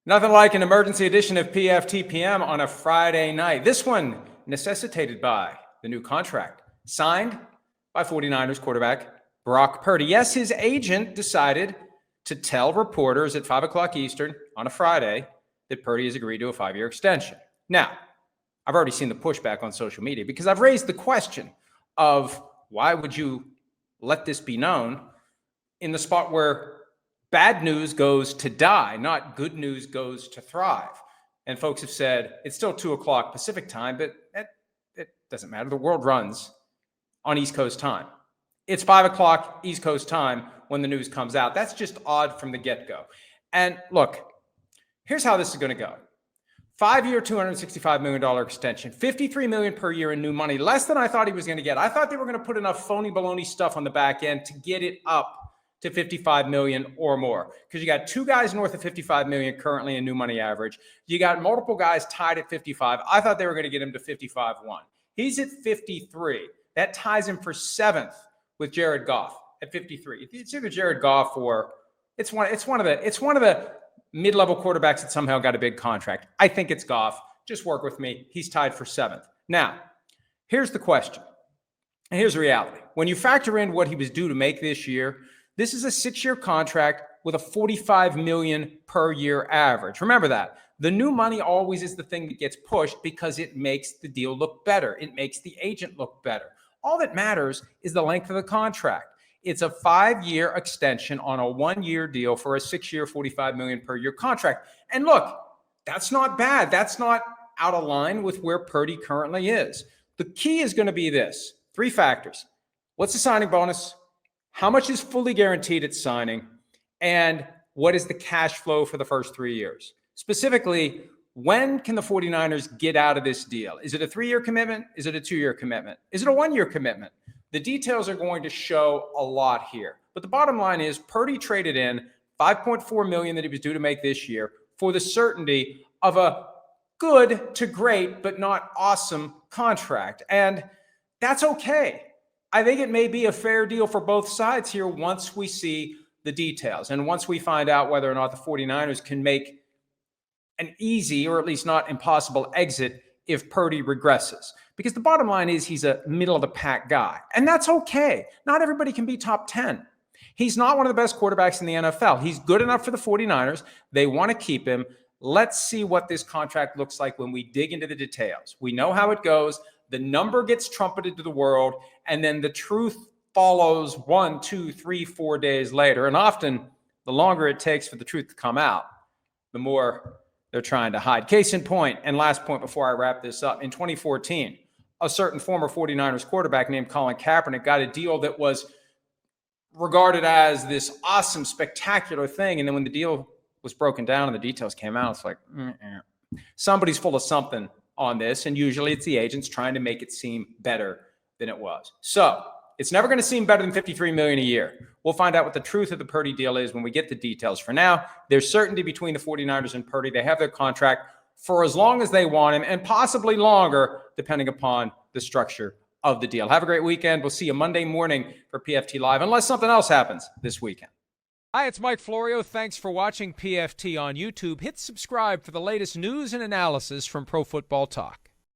Nothing like an emergency edition of PFTPM on a Friday night. This one necessitated by the new contract signed by 49ers quarterback Brock Purdy. Yes, his agent decided to tell reporters at 5 o'clock Eastern on a Friday that Purdy has agreed to a 5-year extension. Now, I've already seen the pushback on social media because I've raised the question of why would you let this be known in the spot where bad news goes to die, not good news goes to thrive. And folks have said it's still 2 o'clock Pacific time, but it doesn't matter. The world runs on East Coast time. It's 5 o'clock East Coast time when the news comes out. That's just odd from the get-go. And look, here's how this is going to go. 5-year, $265 million extension, $53 million per year in new money, less than I thought he was going to get. I thought they were going to put enough phony baloney stuff on the back end to get it up to $55 million or more. Because you got 2 guys north of $55 million currently in new money average. You got multiple guys tied at 55. I thought they were going to get him to 55-1. He's at 53. That ties him for 7th with Jared Goff at 53. It's either Jared Goff or it's one of the mid-level quarterbacks that somehow got a big contract. I think it's Goff. Just work with me. He's tied for 7th. Now, here's the question. And here's the reality. When you factor in what he was due to make this year, this is a 6-year contract with a $45 million per year average. Remember that. The new money always is the thing that gets pushed because it makes the deal look better. It makes the agent look better. All that matters is the length of the contract. It's a 5-year extension on a 1-year deal for a 6-year, $45 million per year contract. And look, that's not bad. That's not out of line with where Purdy currently is. The key is going to be this. 3 factors. What's the signing bonus? How much is fully guaranteed at signing? And what is the cash flow for the first 3 years? Specifically, when can the 49ers get out of this deal? Is it a 3-year commitment? Is it a 2-year commitment? Is it a 1-year commitment? The details are going to show a lot here. But the bottom line is Purdy traded in $5.4 million that he was due to make this year for the certainty of a good to great but not awesome contract. And that's okay. I think it may be a fair deal for both sides here once we see the details and once we find out whether or not the 49ers can make an easy or at least not impossible exit if Purdy regresses. Because the bottom line is he's a middle-of-the-pack guy, and that's okay. Not everybody can be top 10. He's not one of the best quarterbacks in the NFL. He's good enough for the 49ers. They want to keep him. Let's see what this contract looks like when we dig into the details. We know how it goes. The number gets trumpeted to the world, and then the truth follows 1, 2, 3, 4 days later. And often, the longer it takes for the truth to come out, the more they're trying to hide. Case in point, and last point before I wrap this up, in 2014, a certain former 49ers quarterback named Colin Kaepernick got a deal that was regarded as this awesome, spectacular thing. And then when the deal was broken down and the details came out, it's like, somebody's full of something on this, and usually it's the agents trying to make it seem better than it was. So it's never going to seem better than $53 million a year. We'll find out what the truth of the Purdy deal is when we get the details. For now, there's certainty between the 49ers and Purdy. They have their contract for as long as they want him and possibly longer, depending upon the structure of the deal. Have a great weekend. We'll see you Monday morning for PFT Live, unless something else happens this weekend. Hi, it's Mike Florio. Thanks for watching PFT on YouTube. Hit subscribe for the latest news and analysis from Pro Football Talk.